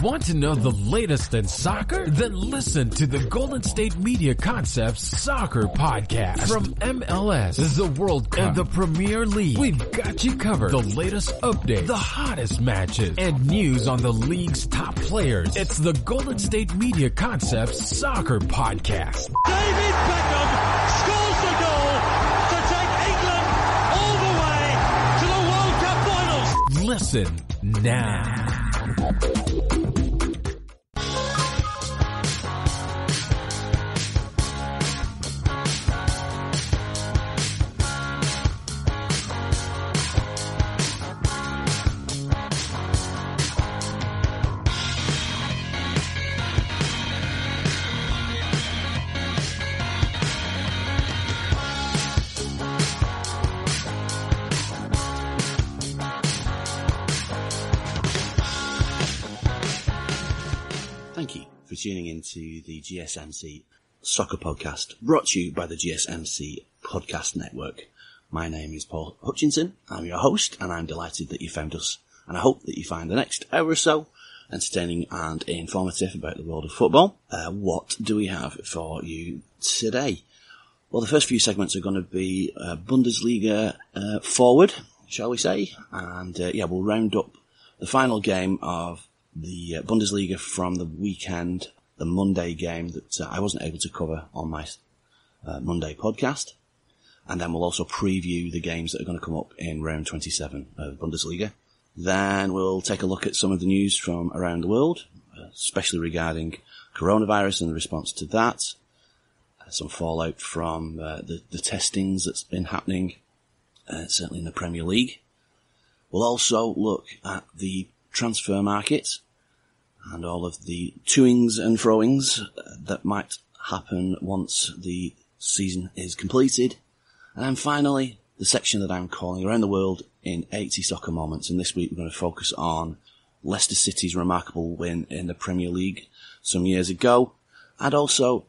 Want to know the latest in soccer? Then listen to the Golden State Media Concepts Soccer Podcast. From MLS, the World Cup, and the Premier League, we've got you covered. The latest updates, the hottest matches, and news on the league's top players. It's the Golden State Media Concepts Soccer Podcast. David Beckham scores the goal to take England all the way to the World Cup finals. Listen now. Thank you for tuning into the GSMC Soccer Podcast, brought to you by the GSMC Podcast Network. My name is Paul Hutchinson, I'm your host, and I'm delighted that you found us, and I hope that you find the next hour or so entertaining and informative about the world of football. What do we have for you today? Well, the first few segments are going to be Bundesliga forward, shall we say, and we'll round up the final game of the Bundesliga from the weekend, the Monday game that I wasn't able to cover on my Monday podcast. And then we'll also preview the games that are going to come up in round 27 of Bundesliga. Then we'll take a look at some of the news from around the world, especially regarding coronavirus and the response to that. Some fallout from the testings that's been happening, certainly in the Premier League. We'll also look at the transfer market and all of the toings and froings that might happen once the season is completed. And then finally, the section that I'm calling Around the World in 80 Soccer Moments. And this week we're going to focus on Leicester City's remarkable win in the Premier League some years ago. And also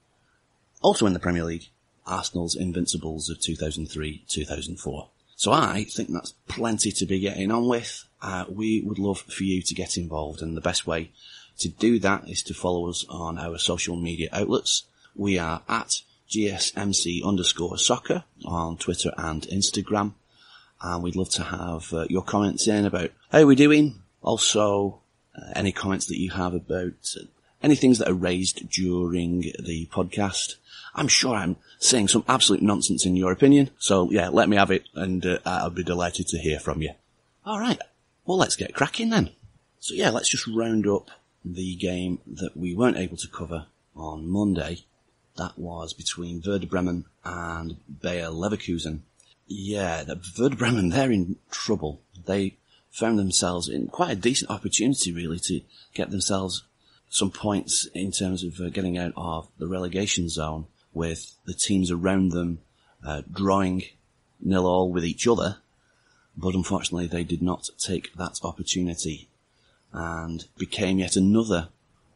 in the Premier League, Arsenal's Invincibles of 2003-2004. So I think that's plenty to be getting on with. We would love for you to get involved, and the best way to do that is to follow us on our social media outlets. We are at GSMC_soccer on Twitter and Instagram, and we'd love to have your comments in about how we're doing. Also, any comments that you have about any things that are raised during the podcast. I'm sure I'm saying some absolute nonsense in your opinion, so yeah, let me have it, and I'll be delighted to hear from you. Alright, well let's get cracking then. So yeah, let's just round up the game that we weren't able to cover on Monday. That was between Werder Bremen and Bayer Leverkusen. Yeah, the Werder Bremen, they're in trouble. They found themselves in quite a decent opportunity really to get themselves some points in terms of getting out of the relegation zone, with the teams around them drawing 0-0 with each other. But unfortunately they did not take that opportunity and became yet another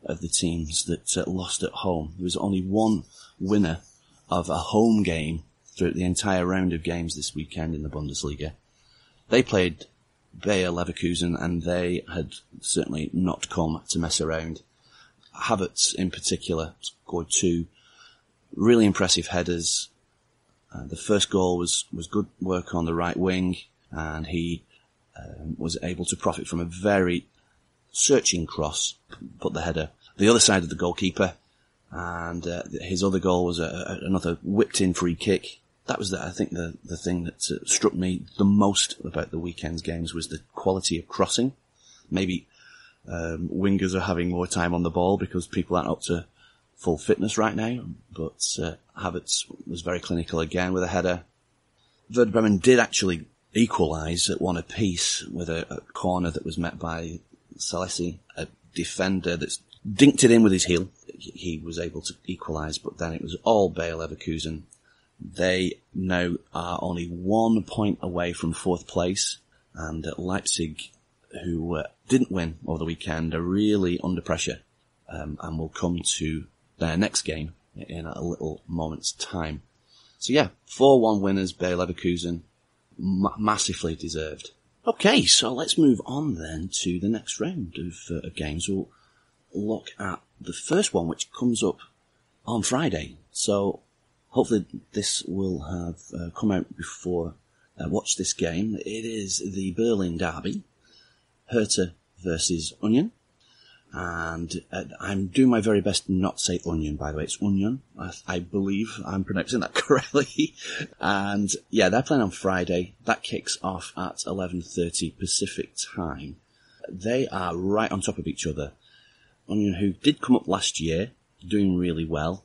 of the teams that lost at home. There was only one winner of a home game throughout the entire round of games this weekend in the Bundesliga. They played Bayer Leverkusen, and they had certainly not come to mess around. Havertz in particular scored two really impressive headers. The first goal was good work on the right wing, and he was able to profit from a very searching cross, put the header the other side of the goalkeeper, and his other goal was another whipped in free kick. That was, I think, the thing that struck me the most about the weekend's games was the quality of crossing. Maybe wingers are having more time on the ball because people aren't up to full fitness right now, but Havertz was very clinical again with a header. Werder Bremen did actually equalise at one apiece with a corner that was met by Salesi, a defender that's dinked it in with his heel. He was able to equalise, but then it was all Bayer Leverkusen. They now are only 1 point away from fourth place, and Leipzig, who didn't win over the weekend, are really under pressure, and will come to their next game in a little moment's time. So yeah, 4-1 winners, Bayer Leverkusen, massively deserved. Okay, so let's move on then to the next round of games. We'll look at the first one, which comes up on Friday. So hopefully this will have come out before I watch this game. It is the Berlin Derby, Hertha versus Union. And I'm doing my very best not to say Union, by the way. It's Union. I believe I'm pronouncing that correctly. And yeah, they're playing on Friday. That kicks off at 11:30 Pacific time. They are right on top of each other. Union, who did come up last year, doing really well,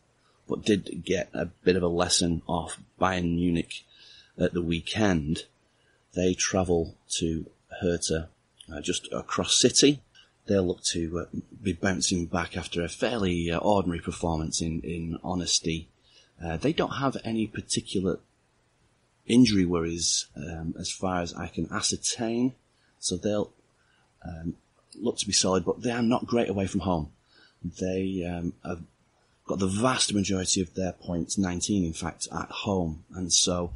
but did get a bit of a lesson off Bayern Munich at the weekend. They travel to Hertha just across city. They'll look to be bouncing back after a fairly ordinary performance in honesty. They don't have any particular injury worries as far as I can ascertain, so they'll look to be solid, but they are not great away from home. They have got the vast majority of their points, 19 in fact, at home, and so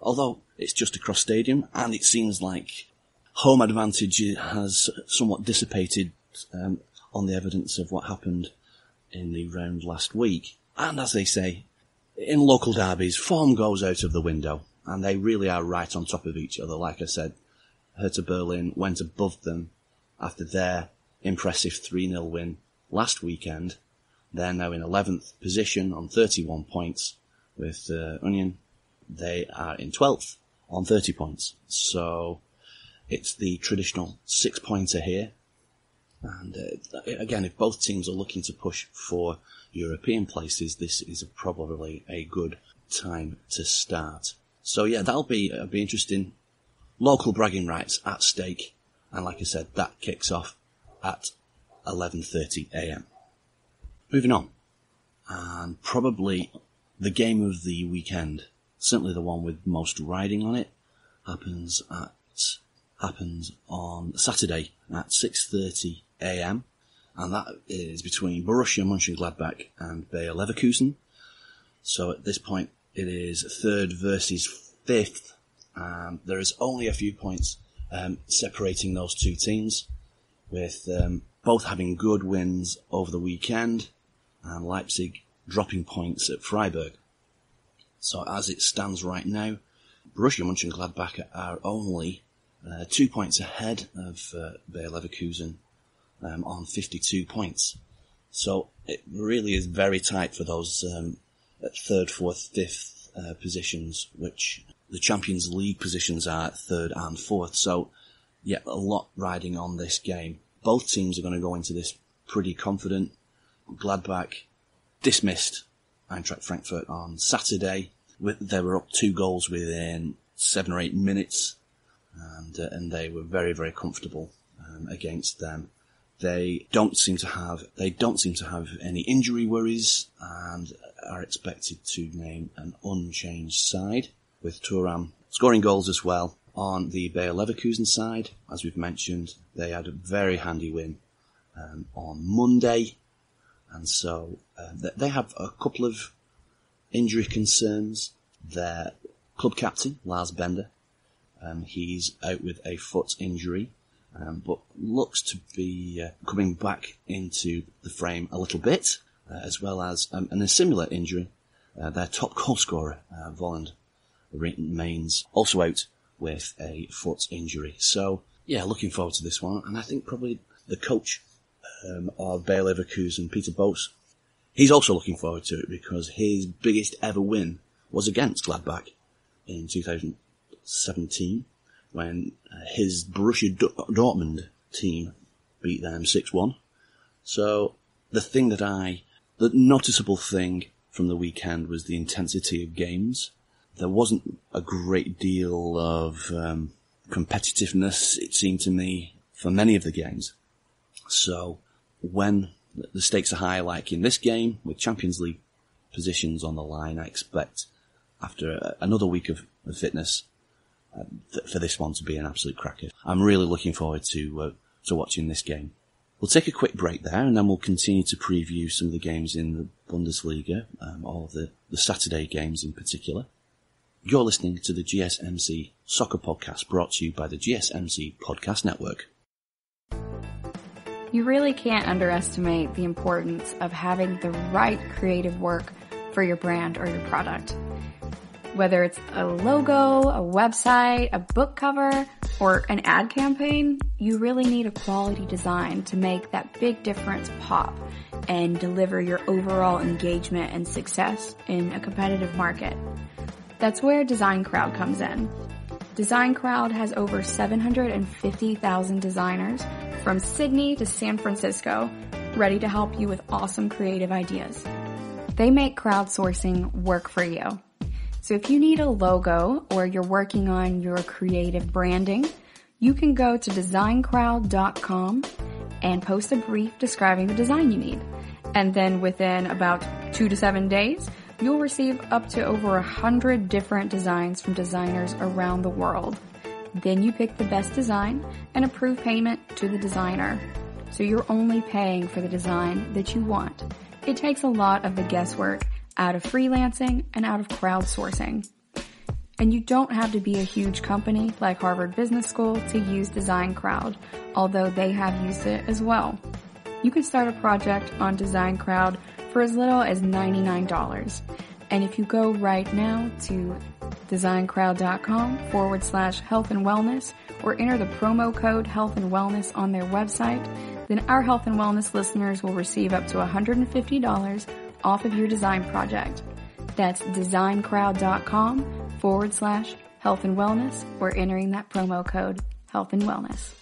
although it's just across stadium and it seems like home advantage has somewhat dissipated on the evidence of what happened in the round last week. And as they say, in local derbies, form goes out of the window, and they really are right on top of each other. Like I said, Hertha Berlin went above them after their impressive 3-0 win last weekend. They're now in 11th position on 31 points, with Union. They are in 12th on 30 points. So it's the traditional 6-pointer here. And again, if both teams are looking to push for European places, this is probably a good time to start. So yeah, that'll be interesting. Local bragging rights at stake. And like I said, that kicks off at 11:30 a.m. Moving on. And probably the game of the weekend, certainly the one with most riding on it, happens on Saturday at 6:30 a.m. and that is between Borussia Mönchengladbach and Bayer Leverkusen. So at this point it is 3rd versus 5th, and there is only a few points separating those two teams, with both having good wins over the weekend and Leipzig dropping points at Freiburg. So as it stands right now, Borussia Mönchengladbach are only 2 points ahead of Bayer Leverkusen on 52 points. So it really is very tight for those 3rd, 4th, 5th positions, which the Champions League positions are at 3rd and 4th. So yeah, a lot riding on this game. Both teams are going to go into this pretty confident. Gladbach dismissed Eintracht Frankfurt on Saturday. They were up 2 goals within 7 or 8 minutes. And they were very, very comfortable against them. They don't seem to have any injury worries and are expected to remain an unchanged side, with Thuram scoring goals as well. On the Bayer Leverkusen side, as we've mentioned, they had a very handy win on Monday, and so they have a couple of injury concerns. Their club captain, Lars Bender, he's out with a foot injury, but looks to be coming back into the frame a little bit, as well as a similar injury. Their top goal scorer, Volland, remains also out with a foot injury. So, yeah, looking forward to this one. And I think probably the coach of Bayer Leverkusen, Peter Bosz, he's also looking forward to it, because his biggest ever win was against Gladbach in 2017, when his Borussia Dortmund team beat them 6-1. So the noticeable thing from the weekend was the intensity of games. There wasn't a great deal of competitiveness, it seemed to me, for many of the games. So when the stakes are high, like in this game, with Champions League positions on the line, I expect after another week of fitness for this one to be an absolute cracker. I'm really looking forward to watching this game. We'll take a quick break there, and then we'll continue to preview some of the games in the Bundesliga, or the Saturday games in particular. You're listening to the GSMC Soccer Podcast, brought to you by the GSMC Podcast Network. You really can't underestimate the importance of having the right creative work for your brand or your product. Whether it's a logo, a website, a book cover, or an ad campaign, you really need a quality design to make that big difference pop and deliver your overall engagement and success in a competitive market. That's where Design Crowd comes in. Design Crowd has over 750,000 designers from Sydney to San Francisco ready to help you with awesome creative ideas. They make crowdsourcing work for you. So if you need a logo or you're working on your creative branding, you can go to designcrowd.com and post a brief describing the design you need. And then within about 2 to 7 days, you'll receive up to over 100 different designs from designers around the world. Then you pick the best design and approve payment to the designer. So you're only paying for the design that you want. It takes a lot of the guesswork out of freelancing and out of crowdsourcing. And you don't have to be a huge company like Harvard Business School to use Design Crowd, although they have used it as well. You can start a project on Design Crowd for as little as $99. And if you go right now to designcrowd.com/health and wellness or enter the promo code health and wellness on their website, then our health and wellness listeners will receive up to $150 off of your design project. That's designcrowd.com/health and wellness or entering that promo code health and wellness.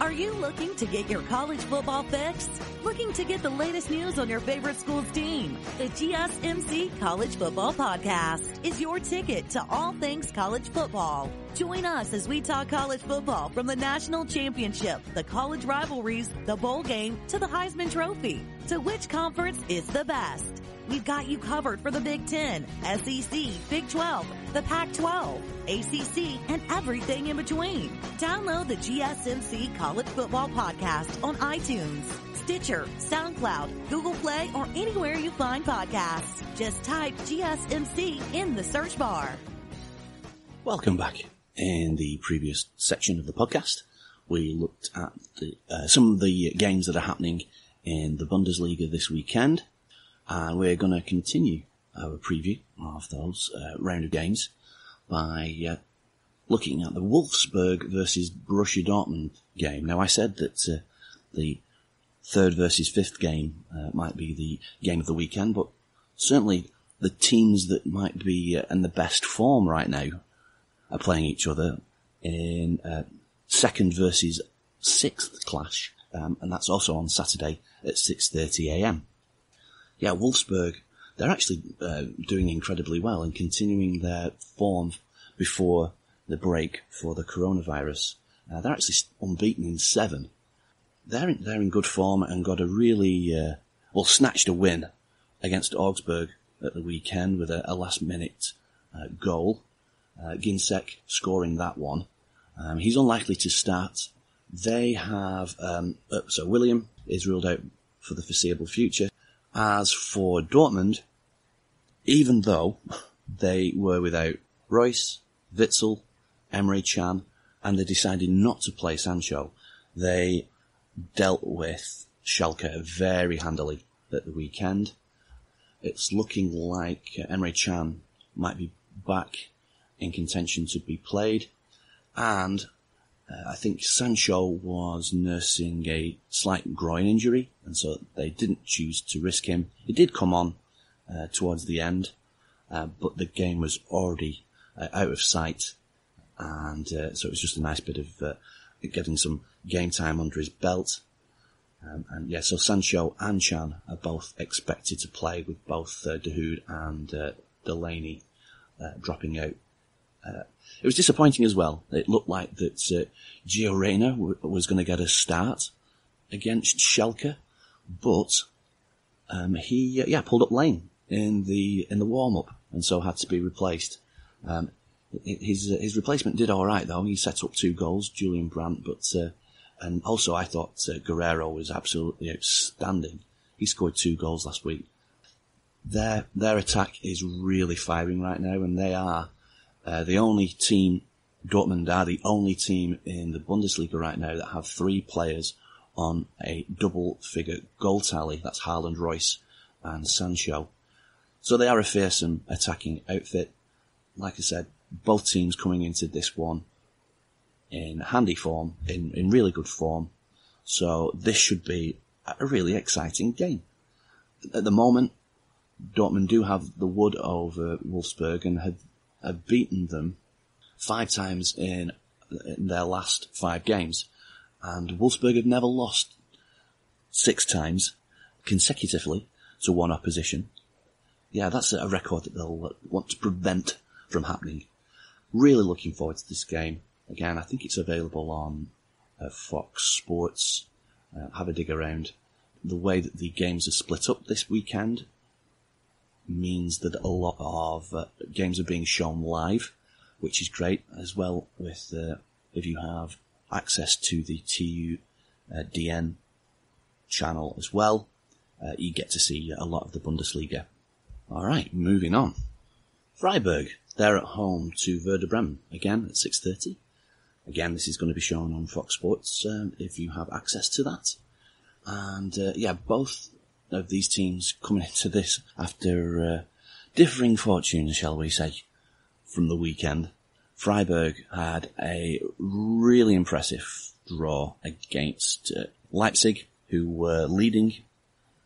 Are you looking to get your college football fix? Looking to get the latest news on your favorite school's team? The GSMC College Football Podcast is your ticket to all things college football. Join us as we talk college football from the national championship, the college rivalries, the bowl game, to the Heisman Trophy. To which conference is the best? We've got you covered for the Big Ten, SEC, Big 12, the Pac-12, ACC, and everything in between. Download the GSMC College Football Podcast on iTunes, Stitcher, SoundCloud, Google Play, or anywhere you find podcasts. Just type GSMC in the search bar. Welcome back. In the previous section of the podcast, we looked at some of the games that are happening in the Bundesliga this weekend. And we're going to continue our preview of those round of games by looking at the Wolfsburg versus Borussia Dortmund game. Now, I said that the third versus fifth game might be the game of the weekend, but certainly the teams that might be in the best form right now are playing each other in second versus sixth clash, and that's also on Saturday at 6:30 a.m. Yeah, Wolfsburg, they're actually doing incredibly well and continuing their form before the break for the coronavirus. They're actually unbeaten in 7. They're in good form and got a really, snatched a win against Augsburg at the weekend with a last-minute goal. Ginczek scoring that one. He's unlikely to start. They have, so William is ruled out for the foreseeable future. As for Dortmund, even though they were without Royce, Witzel, Emre Can, and they decided not to play Sancho, they dealt with Schalke very handily at the weekend. It's looking like Emre Can might be back in contention to be played, and I think Sancho was nursing a slight groin injury, and so they didn't choose to risk him. He did come on towards the end, but the game was already out of sight, and so it was just a nice bit of getting some game time under his belt. So Sancho and Can are both expected to play, with both Dahoud and Delaney dropping out It was disappointing as well. It looked like that Gio Reyna was going to get a start against Schalke, but he pulled up lame in the warm-up and so had to be replaced. His replacement did all right though. He set up 2 goals, Julian Brandt, but and also I thought Guerrero was absolutely outstanding. He scored 2 goals last week. Their attack is really firing right now, and they are the only team. Dortmund are the only team in the Bundesliga right now that have 3 players on a double-figure goal tally. That's Haaland, Royce, and Sancho. So they are a fearsome attacking outfit. Like I said, both teams coming into this one in handy form, in really good form. So this should be a really exciting game. At the moment, Dortmund do have the wood over Wolfsburg and have beaten them 5 times in their last 5 games. And Wolfsburg have never lost 6 times consecutively to one opposition. Yeah, that's a record that they'll want to prevent from happening. Really looking forward to this game. Again, I think it's available on Fox Sports. Have a dig around. The way that the games are split up this weekend means that a lot of games are being shown live, which is great, as well with if you have access to the TUDN channel as well, you get to see a lot of the Bundesliga. Alright, moving on. Freiburg, they're at home to Werder Bremen, again at 6:30. Again, this is going to be shown on Fox Sports if you have access to that. And both of these teams coming into this after differing fortunes, shall we say, from the weekend. Freiburg had a really impressive draw against Leipzig, who were leading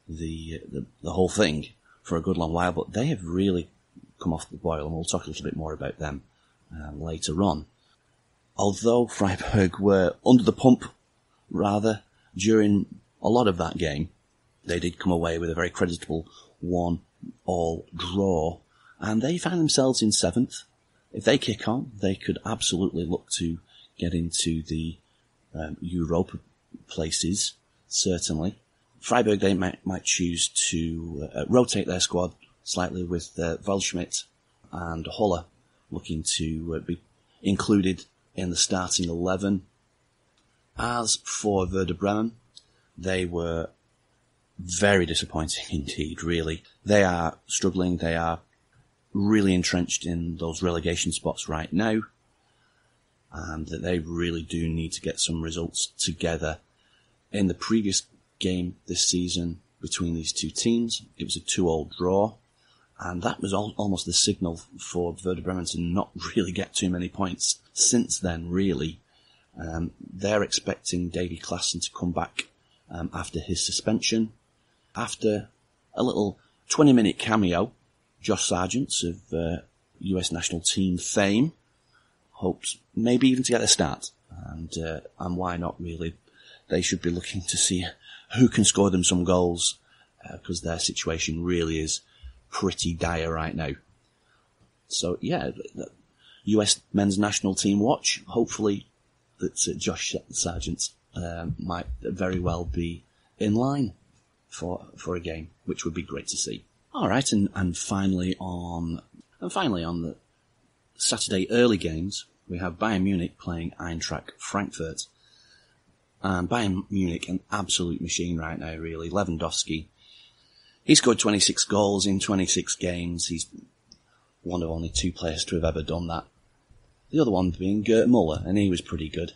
the whole thing for a good long while, but they have really come off the boil, and we'll talk a little bit more about them later on. Although Freiburg were under the pump, rather, during a lot of that game, they did come away with a very creditable 1-1 draw, and they found themselves in 7th. If they kick on, they could absolutely look to get into the Europa places, certainly. Freiburg, they might choose to rotate their squad slightly with Waldschmidt and Holler looking to be included in the starting 11. As for Werder Bremen, they were very disappointing indeed, really. They are struggling, they are really entrenched in those relegation spots right now, and they really do need to get some results together. In the previous game this season between these two teams, it was a 2-2 draw, and that was almost the signal for Werder Bremen to not really get too many points since then, really. They're expecting Davy Klaassen to come back after his suspension. After a little 20-minute cameo, Josh Sargent of US national team fame hopes maybe even to get a start. And why not, really? They should be looking to see who can score them some goals, because their situation really is pretty dire right now. So, yeah, US men's national team watch. Hopefully that Josh Sargent might very well be in line for a game, which would be great to see. All right, and finally on the Saturday early games, we have Bayern Munich playing Eintracht Frankfurt. And Bayern Munich, an absolute machine right now, really. Lewandowski, he scored 26 goals in 26 games. He's one of only 2 players to have ever done that. The other one being Gerd Muller, and he was pretty good.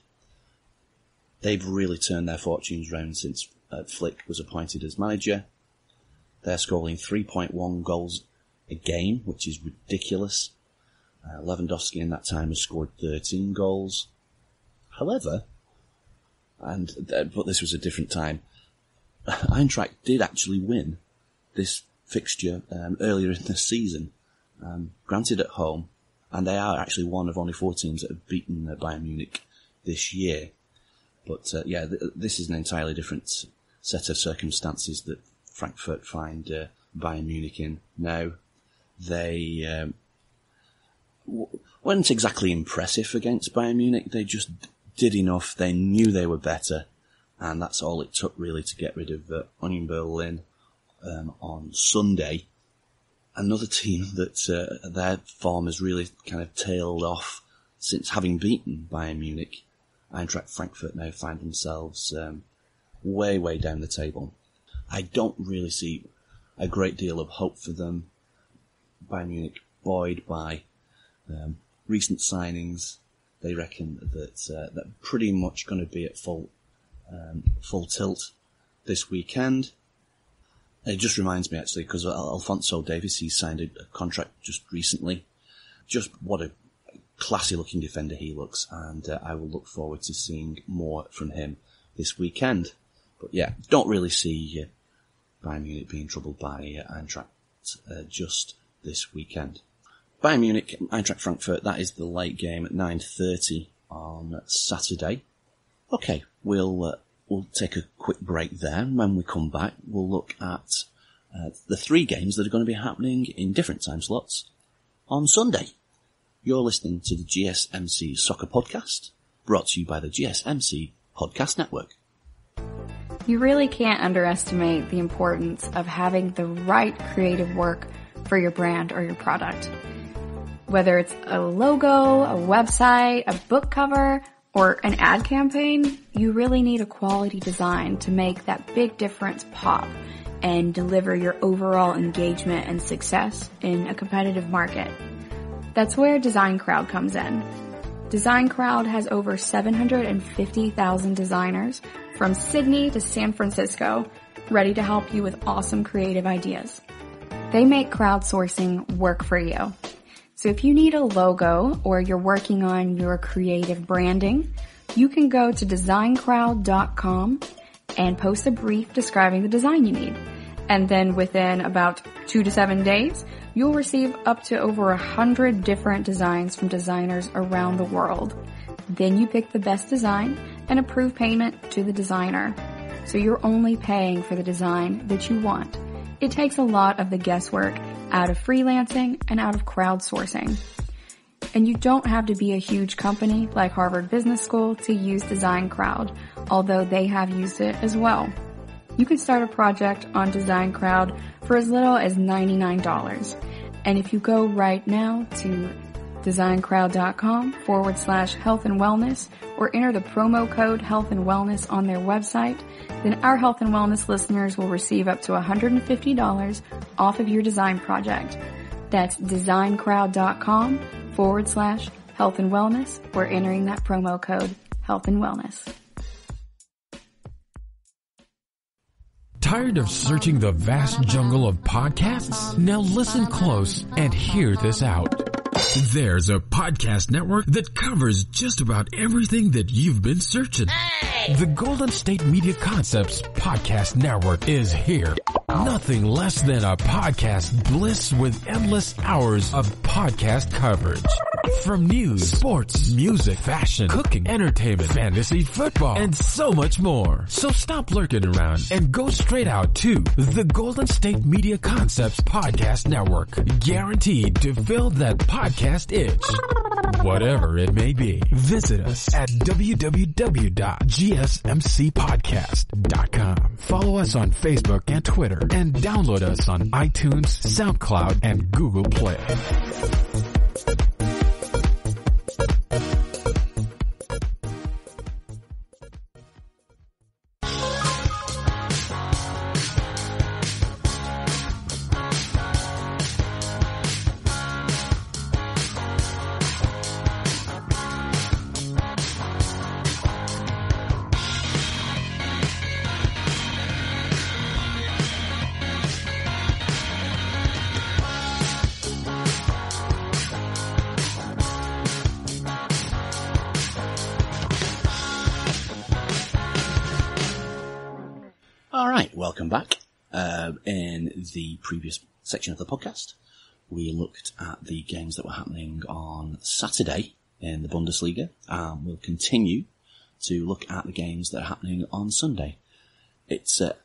They've really turned their fortunes round since Flick was appointed as manager. They're scoring 3.1 goals a game, which is ridiculous. Lewandowski in that time has scored 13 goals. However, but this was a different time, Eintracht did actually win this fixture earlier in the season, granted at home, and they are actually one of only 4 teams that have beaten Bayern Munich this year. But this is an entirely different set of circumstances that Frankfurt find when weren't exactly impressive against Bayern Munich. They just did enough. They knew they were better, and that's all it took really to get rid of Union Berlin on Sunday. Another team that their form has really kind of tailed off since having beaten Bayern Munich. Eintracht Frankfurt now find themselves way, way down the table. I don't really see a great deal of hope for them. Bayern Munich buoyed by recent signings. They reckon that they're pretty much going to be at full tilt this weekend. It just reminds me actually, because Alphonso Davies, he signed a contract just recently. Just what a classy looking defender he looks, and I will look forward to seeing more from him this weekend. But yeah, don't really see Bayern Munich being troubled by Eintracht just this weekend. Bayern Munich, Eintracht Frankfurt, that is the late game at 9:30 on Saturday. Okay, we'll take a quick break there, and when we come back, we'll look at the three games that are going to be happening in different time slots on Sunday. You're listening to the GSMC Soccer Podcast, brought to you by the GSMC Podcast Network. You really can't underestimate the importance of having the right creative work for your brand or your product. Whether it's a logo, a website, a book cover, or an ad campaign, you really need a quality design to make that big difference pop and deliver your overall engagement and success in a competitive market. That's where Design Crowd comes in. Design Crowd has over 750,000 designers from Sydney to San Francisco ready to help you with awesome creative ideas. They make crowdsourcing work for you. So if you need a logo or you're working on your creative branding, you can go to designcrowd.com and post a brief describing the design you need. And then within about 2 to 7 days, you'll receive up to over 100 different designs from designers around the world. Then you pick the best design and approve payment to the designer. So you're only paying for the design that you want. It takes a lot of the guesswork out of freelancing and out of crowdsourcing. And you don't have to be a huge company like Harvard Business School to use Design Crowd, although they have used it as well. You can start a project on Design Crowd for as little as $99. And if you go right now to designcrowd.com/health and wellness or enter the promo code health and wellness on their website, then our health and wellness listeners will receive up to $150 off of your design project. That's designcrowd.com/health and wellness or entering that promo code health and wellness. Tired of searching the vast jungle of podcasts? Now listen close and hear this out. There's a podcast network that covers just about everything that you've been searching. Hey! The Golden State Media Concepts Podcast Network is here. Nothing less than a podcast bliss with endless hours of podcast coverage. From news, sports, music, fashion, cooking, entertainment, fantasy, football, and so much more. So stop lurking around and go straight out to the Golden State Media Concepts Podcast Network. Guaranteed to fill that podcast itch. Whatever it may be. Visit us at www.gsmcpodcast.com. Follow us on Facebook and Twitter and download us on iTunes, SoundCloud, and Google Play. Welcome back. In the previous section of the podcast, we looked at the games that were happening on Saturday in the Bundesliga, and we'll continue to look at the games that are happening on Sunday. It's a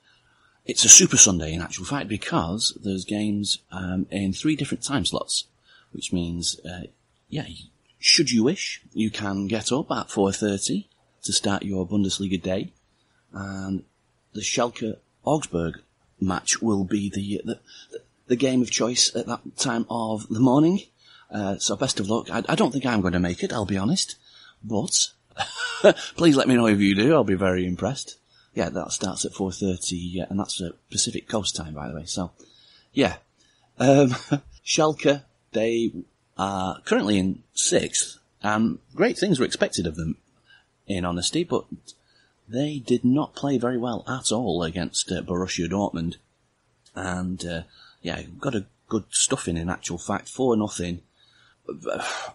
Super Sunday in actual fact, because there's games in 3 different time slots, which means, you should you wish, you can get up at 4:30 to start your Bundesliga day, and the Schalke Augsburg match will be the game of choice at that time of the morning. So best of luck. I don't think I'm going to make it, I'll be honest, but please let me know if you do. I'll be very impressed. Yeah, that starts at 4:30, and that's Pacific Coast time, by the way. So, yeah. Schalke, they are currently in 6th, and great things were expected of them, in honesty, but they did not play very well at all against Borussia Dortmund. And, got a good stuffing in actual fact, 4-0.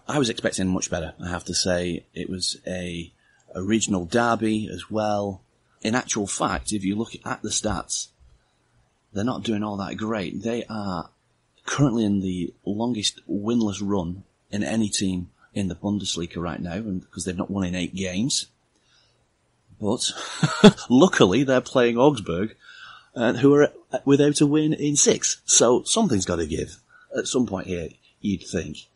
I was expecting much better, I have to say. It was a regional derby as well. In actual fact, if you look at the stats, they're not doing all that great. They are currently in the longest winless run in any team in the Bundesliga right now, because they've not won in 8 games. But luckily, they're playing Augsburg, who are without a win in 6. So something's got to give at some point here, you'd think.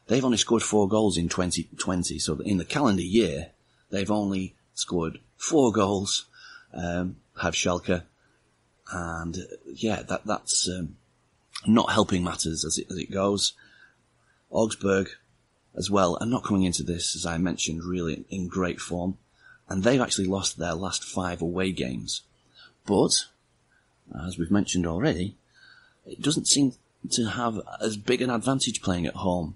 They've only scored 4 goals in 2020, so in the calendar year, they've only scored 4 goals, have Schalke, and that's not helping matters as it goes. Augsburg, as well, are not coming into this, as I mentioned, really in great form, and they've actually lost their last 5 away games. But, as we've mentioned already, it doesn't seem to have as big an advantage playing at home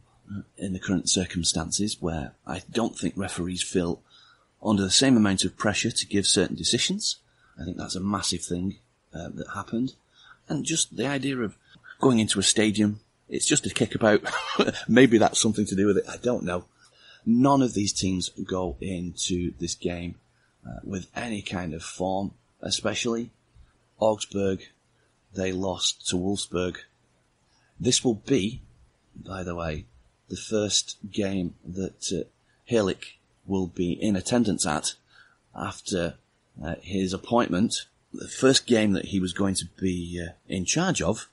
in the current circumstances, where I don't think referees feel under the same amount of pressure to give certain decisions. I think that's a massive thing that happened. And just the idea of going into a stadium, it's just a kickabout. Maybe that's something to do with it, I don't know. None of these teams go into this game with any kind of form, especially Augsburg. They lost to Wolfsburg. This will be, by the way, the first game that Herrlich will be in attendance at after his appointment. The first game that he was going to be in charge of,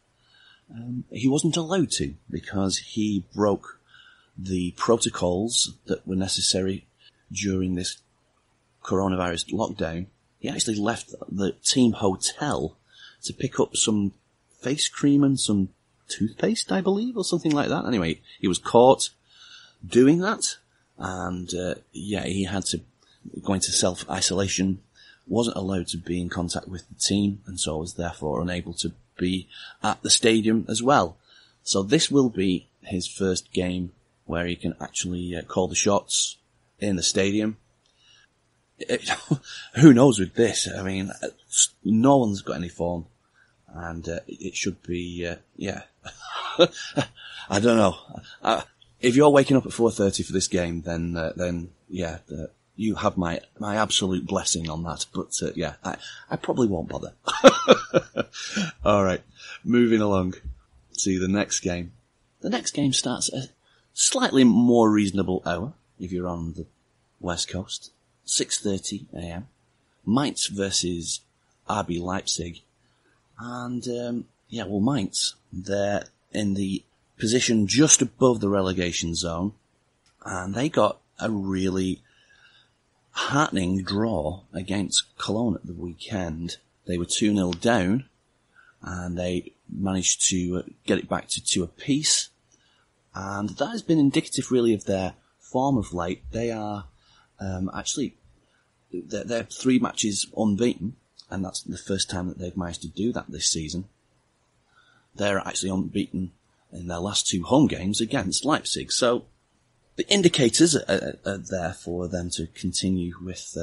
he wasn't allowed to, because he broke the protocols that were necessary during this coronavirus lockdown. He actually left the team hotel to pick up some face cream and some toothpaste, I believe, or something like that. Anyway, he was caught doing that, and he had to go into self-isolation, wasn't allowed to be in contact with the team, and so was therefore unable to be at the stadium as well. So this will be his first game where he can actually call the shots in the stadium. Who knows with this? I mean, no one's got any form, and it should be, I don't know. If you're waking up at 4:30 for this game, then you have my absolute blessing on that. But I probably won't bother. All right, moving along to the next game. The next game starts at a slightly more reasonable hour if you're on the West Coast. 6:30 a.m. Mainz versus RB Leipzig. And, Mainz, they're in the position just above the relegation zone, and they got a really heartening draw against Cologne at the weekend. They were 2-0 down, and they managed to get it back to 2 apiece, and that has been indicative really of their form of late. They are they're 3 matches unbeaten, and that's the first time that they've managed to do that this season. They're actually unbeaten in their last 2 home games against Leipzig. So the indicators are there for them to continue with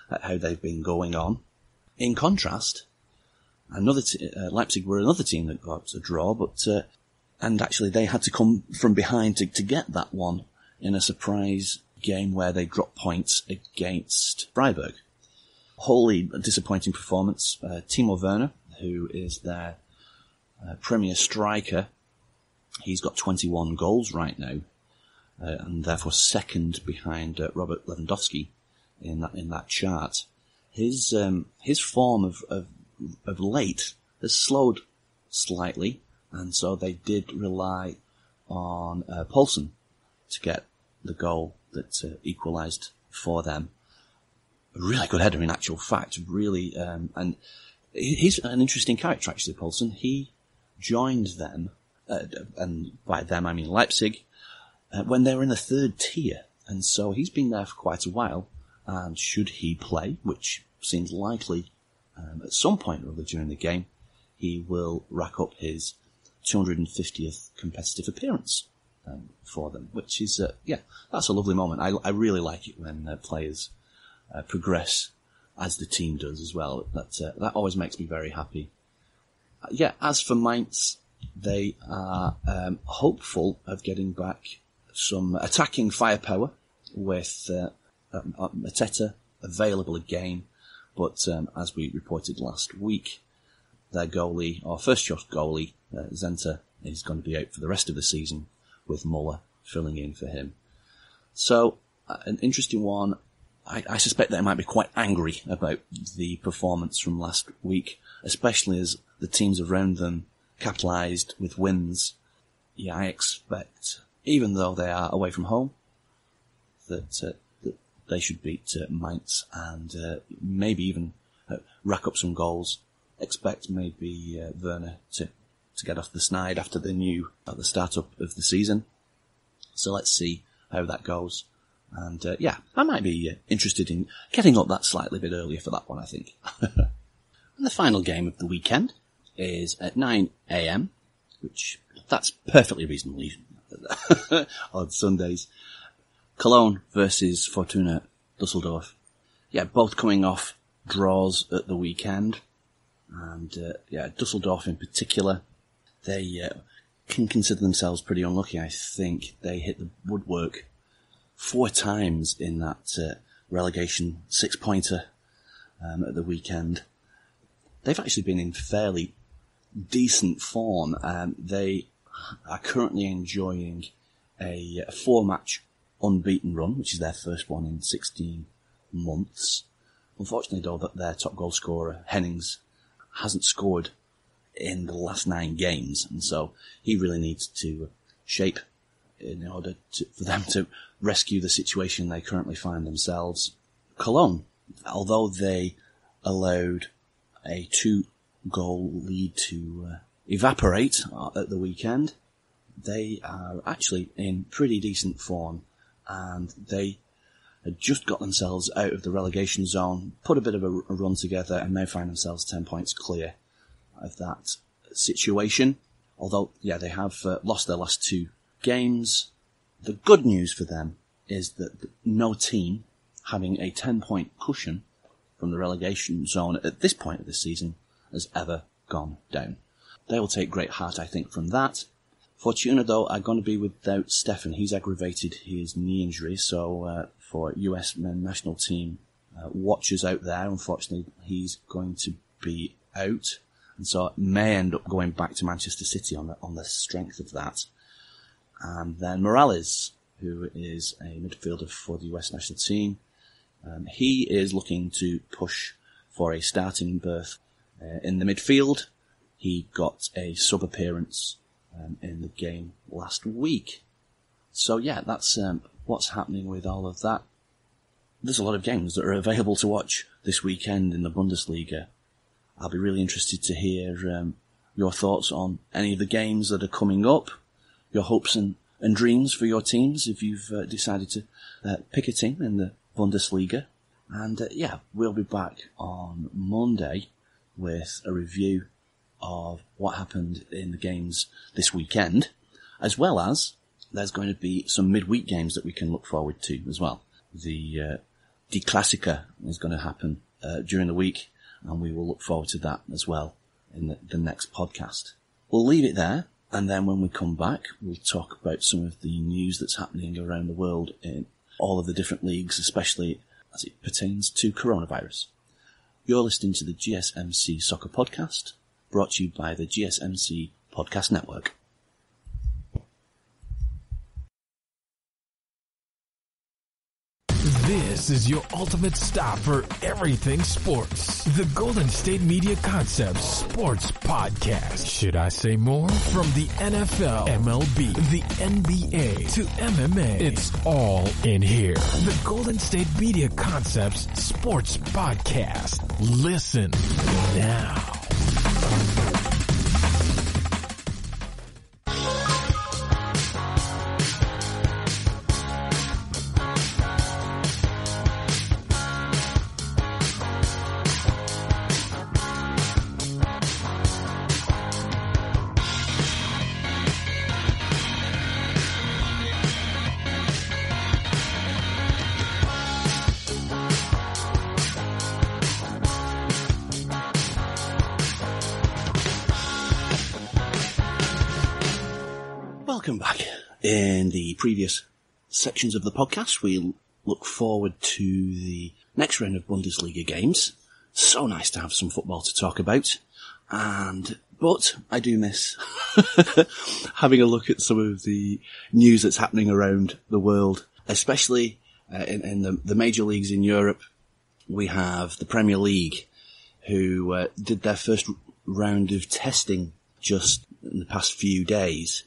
how they've been going on. In contrast, Leipzig were another team that got a draw, and actually they had to come from behind to get that one in a surprise game where they dropped points against Freiburg. Wholly disappointing performance. Timo Werner, who is their premier striker, he's got 21 goals right now, and therefore second behind Robert Lewandowski in that chart. His form of late has slowed slightly, and so they did rely on Poulsen to get the goal that equalised for them. A really good header in actual fact, really, and he's an interesting character actually, Poulsen. He joined them, and by them I mean Leipzig, when they were in the third tier, and so he's been there for quite a while, and should he play, which seems likely at some point or other during the game, he will rack up his 250th competitive appearance for them, which is, that's a lovely moment. I really like it when players progress as the team does as well. That always makes me very happy. As for Mainz, they are hopeful of getting back some attacking firepower with Mateta available again, but as we reported last week, their goalie, or first-choice goalie, Zenta, is going to be out for the rest of the season, with Muller filling in for him. So, an interesting one. I suspect they might be quite angry about the performance from last week, especially as the teams around them capitalised with wins. I expect, even though they are away from home, that they should beat Mainz and maybe even rack up some goals. Expect maybe Werner to get off the snide after the at the start-up of the season. So let's see how that goes. And I might be interested in getting up that slightly bit earlier for that one, I think. And the final game of the weekend is at 9 a.m, which that's perfectly reasonable on Sundays. Cologne versus Fortuna Düsseldorf. Both coming off draws at the weekend. And Düsseldorf in particular, they can consider themselves pretty unlucky, I think. They hit the woodwork 4 times in that relegation 6-pointer at the weekend. They've actually been in fairly decent form. They are currently enjoying a 4-match unbeaten run, which is their first one in 16 months. Unfortunately, though, that their top goal scorer, Hennings, hasn't scored in the last 9 games, and so he really needs to shape in order for them to rescue the situation they currently find themselves. Cologne, although they allowed a 2-goal lead to evaporate at the weekend, they are actually in pretty decent form, and they had just got themselves out of the relegation zone, put a bit of a run together, and now find themselves 10 points clear of that situation. Although, they have lost their last 2 games. The good news for them is that no team having a 10-point cushion from the relegation zone at this point of the season has ever gone down. They will take great heart, I think, from that. Fortuna, though, are going to be without Stefan. He's aggravated his knee injury, so for US men national team watchers out there, unfortunately, he's going to be out, and so it may end up going back to Manchester City on the strength of that. And then Morales, who is a midfielder for the US national team, he is looking to push for a starting berth in the midfield. He got a sub-appearance in the game last week. So that's what's happening with all of that. There's a lot of games that are available to watch this weekend in the Bundesliga. I'll be really interested to hear your thoughts on any of the games that are coming up, your hopes and dreams for your teams if you've decided to pick a team in the Bundesliga. And we'll be back on Monday with a review of what happened in the games this weekend, as well as there's going to be some midweek games that we can look forward to as well. The Die Klassiker is going to happen during the week, and we will look forward to that as well in the next podcast. We'll leave it there, and then when we come back, we'll talk about some of the news that's happening around the world in all of the different leagues, especially as it pertains to coronavirus. You're listening to the GSMC Soccer Podcast, brought to you by the GSMC Podcast Network. This is your ultimate stop for everything sports. The Golden State Media Concepts Sports Podcast. Should I say more? From the NFL, MLB, the NBA to MMA, it's all in here. The Golden State Media Concepts Sports Podcast. Listen now. Welcome back. In the previous sections of the podcast, we look forward to the next round of Bundesliga games. So nice to have some football to talk about. But I do miss having a look at some of the news that's happening around the world, especially in the major leagues in Europe. We have the Premier League, who did their first round of testing just in the past few days.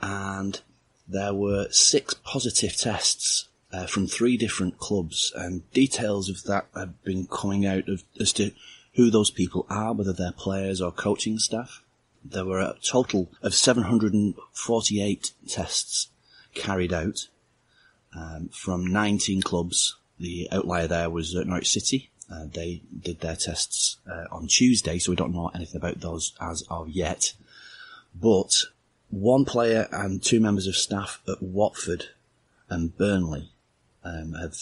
And there were 6 positive tests from 3 different clubs, and details of that have been coming out as to who those people are, whether they're players or coaching staff. There were a total of 748 tests carried out from 19 clubs. The outlier there was Norwich City. They did their tests on Tuesday, so we don't know anything about those as of yet. But 1 player and 2 members of staff at Watford and Burnley have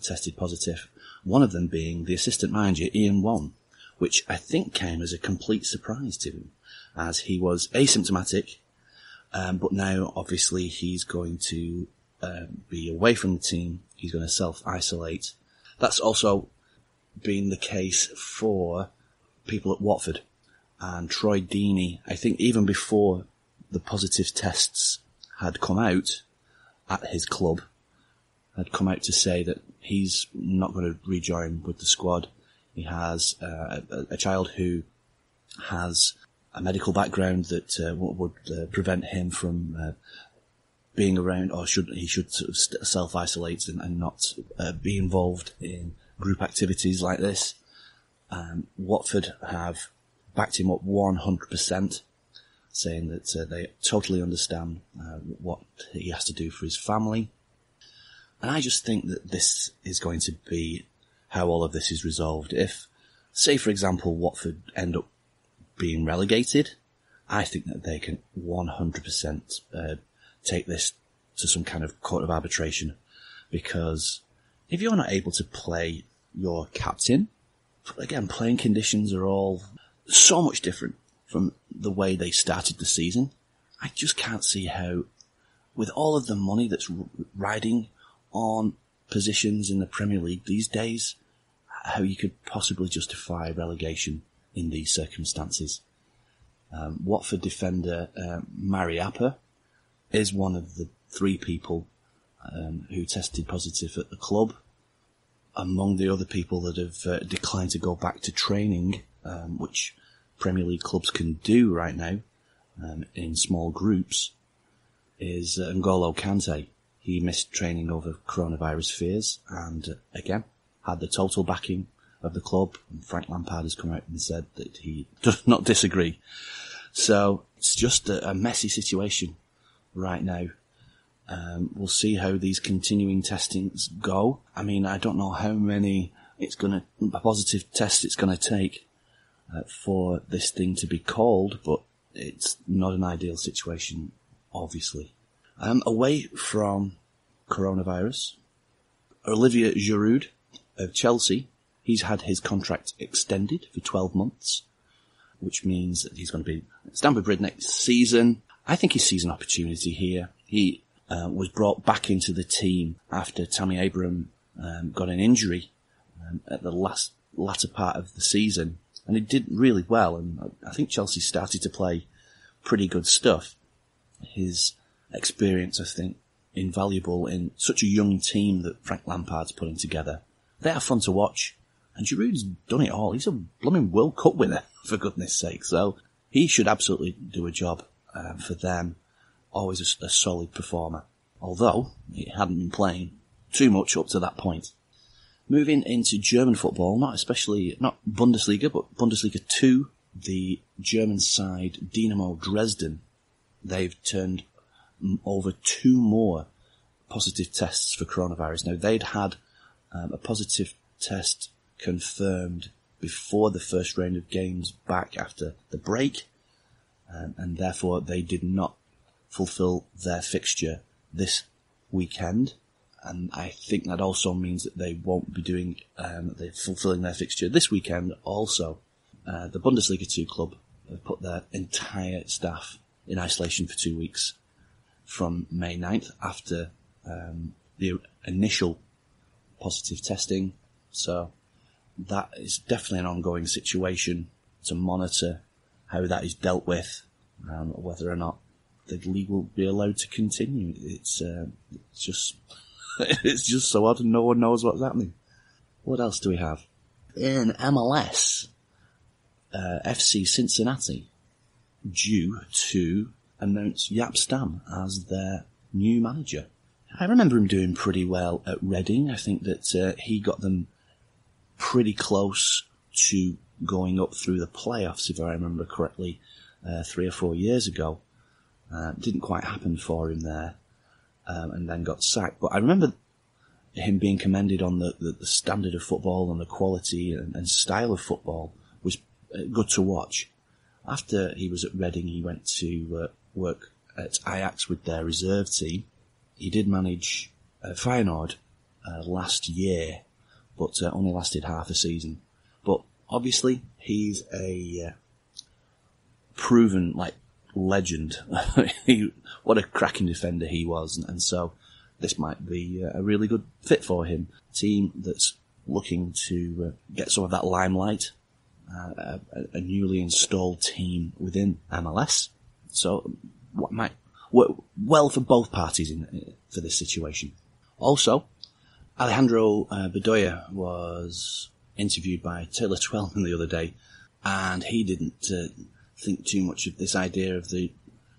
tested positive. One of them being the assistant manager, Ian Wan, which I think came as a complete surprise to him, as he was asymptomatic, but now obviously he's going to be away from the team. He's going to self-isolate. That's also been the case for people at Watford. And Troy Deeney, I think even before the positive tests had come out at his club, had come out to say that he's not going to rejoin with the squad. He has a child who has a medical background that would prevent him from being around, or he should sort of self-isolate and not be involved in group activities like this. Watford have backed him up 100%. Saying that they totally understand what he has to do for his family. And I just think that this is going to be how all of this is resolved. If, say for example, Watford end up being relegated, I think that they can 100% take this to some kind of court of arbitration. Because if you're not able to play your captain, again, playing conditions are all so much different from the way they started the season. I just can't see how, with all of the money that's riding on positions in the Premier League these days, how you could possibly justify relegation in these circumstances. Watford defender Mariappa is one of the 3 people who tested positive at the club. Among the other people that have declined to go back to training, which Premier League clubs can do right now in small groups, is N'Golo Kante. He missed training over coronavirus fears and again had the total backing of the club, and Frank Lampard has come out and said that he does not disagree. So it's just a messy situation right now. We'll see how these continuing testings go. I mean, I don't know how many positive tests it's going to take for this thing to be called, but it's not an ideal situation, obviously. Away from coronavirus, Olivier Giroud of Chelsea, he's had his contract extended for 12 months, which means that he's going to be at Stamford Bridge next season. I think he sees an opportunity here. He was brought back into the team after Tammy Abraham got an injury at the latter part of the season. And he did really well, and I think Chelsea started to play pretty good stuff. His experience, I think, invaluable in such a young team that Frank Lampard's putting together. They are fun to watch, and Giroud's done it all. He's a blooming World Cup winner, for goodness sake, so he should absolutely do a job for them. Always a solid performer, although he hadn't been playing too much up to that point. Moving into German football, not Bundesliga, but Bundesliga 2, the German side Dynamo Dresden, they've turned over 2 more positive tests for coronavirus. Now, they'd had a positive test confirmed before the first round of games back after the break, and therefore they did not fulfill their fixture this weekend. And I think that also means that they won't be doing, they're fulfilling their fixture this weekend also. The Bundesliga 2 club have put their entire staff in isolation for 2 weeks from May 9th after the initial positive testing. So that is definitely an ongoing situation to monitor how that is dealt with and whether or not the league will be allowed to continue. It's just it's just so odd and no one knows what's happening. What else do we have? In MLS, FC Cincinnati due to announce Jaap Stam as their new manager. I remember him doing pretty well at Reading. I think that he got them pretty close to going up through the playoffs, if I remember correctly, 3 or 4 years ago. Didn't quite happen for him there, and then got sacked. But I remember him being commended on the standard of football and the quality and style of football was good to watch. After he was at Reading, he went to work at Ajax with their reserve team. He did manage Feyenoord last year, but only lasted half a season. But obviously, he's a proven legend. What a cracking defender he was, and so this might be a really good fit for him. A team that's looking to get some of that limelight, a newly installed team within MLS. So what might work well for both parties for this situation. Also, Alejandro Bedoya was interviewed by Taylor Twellman the other day, and he didn't think too much of this idea of the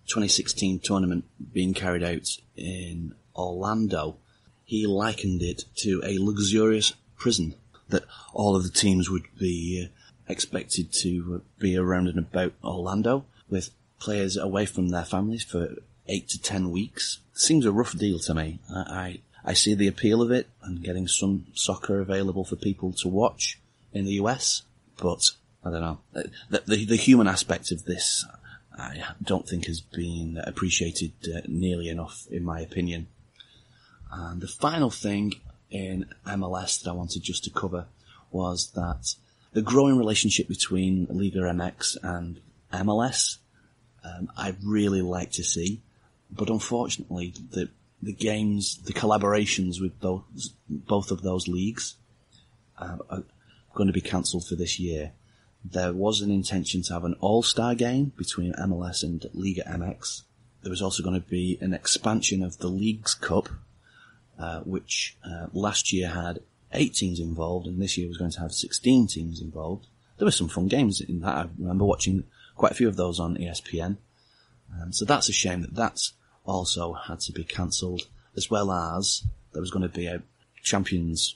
2016 tournament being carried out in Orlando. He likened it to a luxurious prison, that all of the teams would be expected to be around and about Orlando, with players away from their families for 8 to 10 weeks. Seems a rough deal to me. I see the appeal of it and getting some soccer available for people to watch in the US, but I don't know. The human aspect of this, I don't think has been appreciated nearly enough, in my opinion. And the final thing in MLS that I wanted just to cover was that the growing relationship between Liga MX and MLS, I'd really like to see, but unfortunately the games, the collaborations with both of those leagues are going to be cancelled for this year. There was an intention to have an all-star game between MLS and Liga MX. There was also going to be an expansion of the Leagues Cup, which last year had 8 teams involved, and this year was going to have 16 teams involved. There were some fun games in that. I remember watching quite a few of those on ESPN. So that's a shame that that's also had to be cancelled, as well as there was going to be a Champions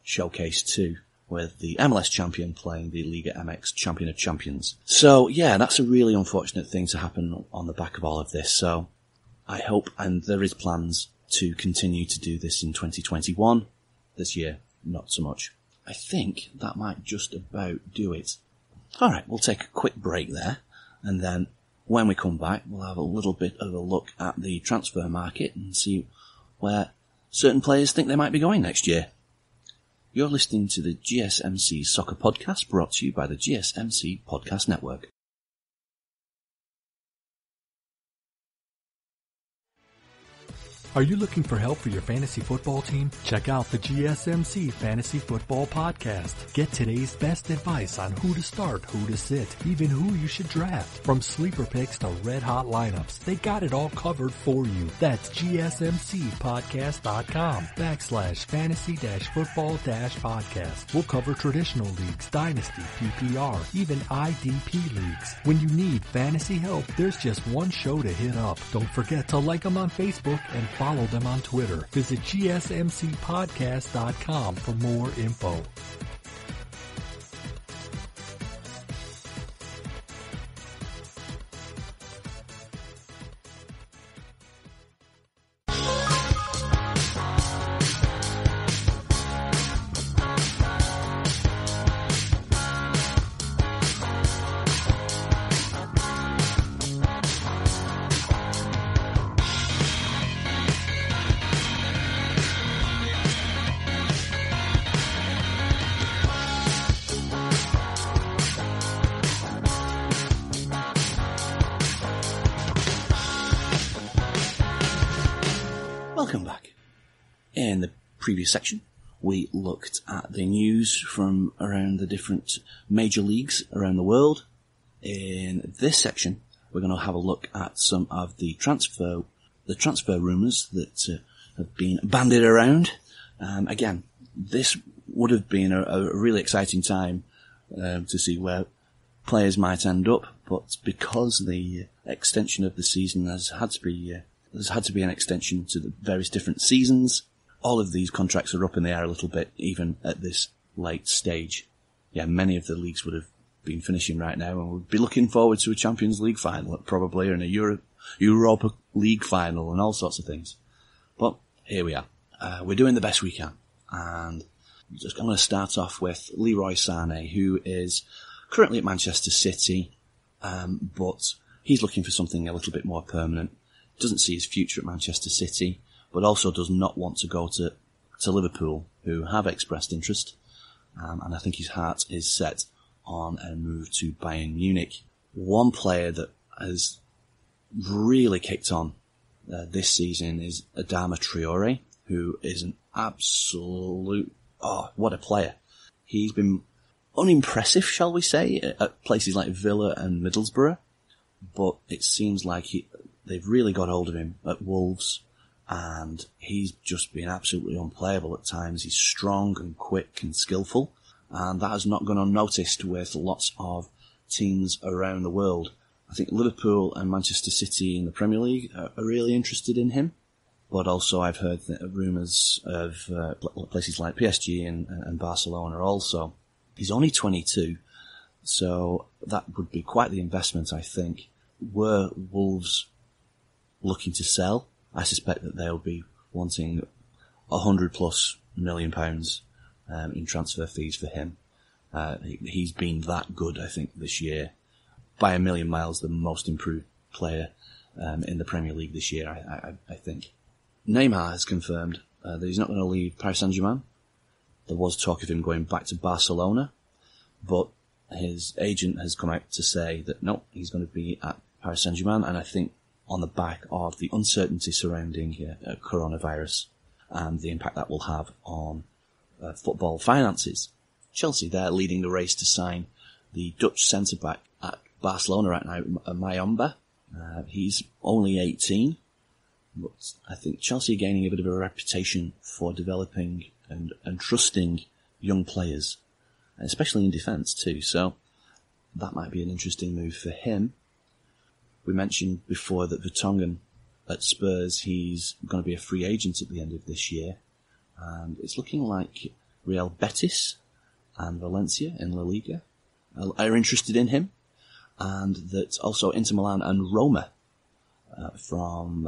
Showcase too, with the MLS champion playing the Liga MX champion of champions. So yeah, that's a really unfortunate thing to happen on the back of all of this. So I hope, and there is plans to continue to do this in 2021. This year, not so much. I think that might just about do it. Alright, we'll take a quick break there, and then when we come back, we'll have a little bit of a look at the transfer market and see where certain players think they might be going next year. You're listening to the GSMC Soccer Podcast, brought to you by the GSMC Podcast Network. Are you looking for help for your fantasy football team? Check out the GSMC Fantasy Football Podcast. Get today's best advice on who to start, who to sit, even who you should draft. From sleeper picks to red hot lineups, they got it all covered for you. That's gsmcpodcast.com/fantasy-football-podcast. We'll cover traditional leagues, dynasty, PPR, even IDP leagues. When you need fantasy help, there's just one show to hit up. Don't forget to like them on Facebook and follow them on Twitter. Visit gsmcpodcast.com for more info. Welcome back. In the previous section, we looked at the news from around the different major leagues around the world. In this section, we're going to have a look at some of the transfer rumours that have been bandied around. Again, this would have been a really exciting time to see where players might end up, but because the extension of the season has had to be an extension to the various different seasons, all of these contracts are up in the air a little bit, even at this late stage. Yeah, many of the leagues would have been finishing right now and would be looking forward to a Champions League final, probably, and a Europa League final and all sorts of things. But here we are. We're doing the best we can. And I'm going to start off with Leroy Sané, who is currently at Manchester City, but he's looking for something a little bit more permanent. Doesn't see his future at Manchester City, but also does not want to go to Liverpool, who have expressed interest. And I think his heart is set on a move to Bayern Munich. One player that has really kicked on this season is Adama Traore, who is an absolute, what a player. He's been unimpressive, shall we say, at places like Villa and Middlesbrough, but it seems like they've really got hold of him at Wolves, and he's just been absolutely unplayable at times. He's strong and quick and skillful, and that has not gone unnoticed with lots of teams around the world. I think Liverpool and Manchester City in the Premier League are really interested in him, but also I've heard rumours of places like PSG and Barcelona also. He's only 22, so that would be quite the investment, I think. Were Wolves looking to sell, I suspect that they'll be wanting £100+ million in transfer fees for him. He's been that good, I think, this year. By a million miles, the most improved player in the Premier League this year, I think. Neymar has confirmed that he's not going to leave Paris Saint-Germain. There was talk of him going back to Barcelona, but his agent has come out to say that no, he's going to be at Paris Saint-Germain, and I think on the back of the uncertainty surrounding coronavirus and the impact that will have on football finances. Chelsea, they're leading the race to sign the Dutch centre-back at Barcelona right now, Mayomba. He's only 18, but I think Chelsea are gaining a bit of a reputation for developing and trusting young players, especially in defence too, so that might be an interesting move for him. We mentioned before that Vertonghen at Spurs, he's going to be a free agent at the end of this year. And it's looking like Real Betis and Valencia in La Liga are interested in him. And that also Inter Milan and Roma from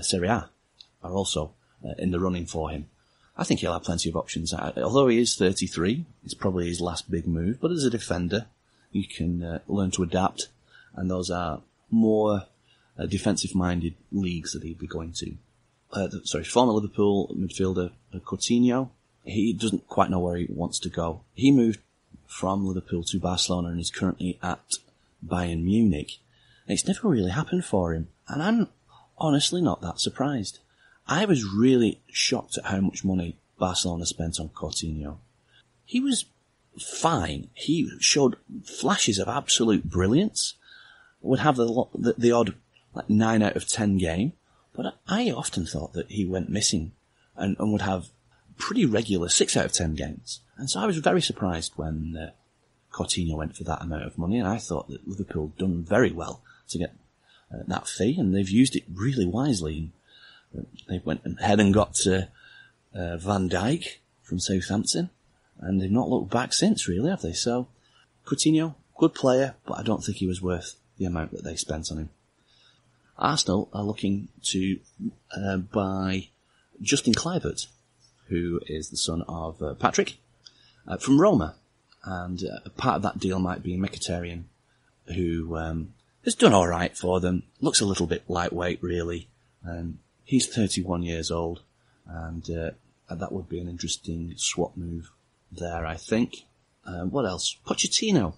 Serie A are also in the running for him. I think he'll have plenty of options. Although he is 33, it's probably his last big move. But as a defender, you can learn to adapt. And those are more defensive-minded leagues that he'd be going to. Former Liverpool midfielder Coutinho, he doesn't quite know where he wants to go. He moved from Liverpool to Barcelona and is currently at Bayern Munich. And it's never really happened for him, and I'm honestly not that surprised. I was really shocked at how much money Barcelona spent on Coutinho. He was fine. He showed flashes of absolute brilliance. Would have the odd 9 out of 10 game, but I often thought that he went missing and would have pretty regular 6 out of 10 games. And so I was very surprised when Coutinho went for that amount of money, and I thought that Liverpool done very well to get that fee, and they've used it really wisely. They went ahead and got Van Dijk from Southampton, and they've not looked back since, really, have they? So, Coutinho, good player, but I don't think he was worth the amount that they spent on him. Arsenal are looking to buy Justin Kluivert, who is the son of Patrick, from Roma. And part of that deal might be Mkhitaryan, who has done all right for them. Looks a little bit lightweight, really. He's 31 years old, and that would be an interesting swap move there, I think. What else? Pochettino.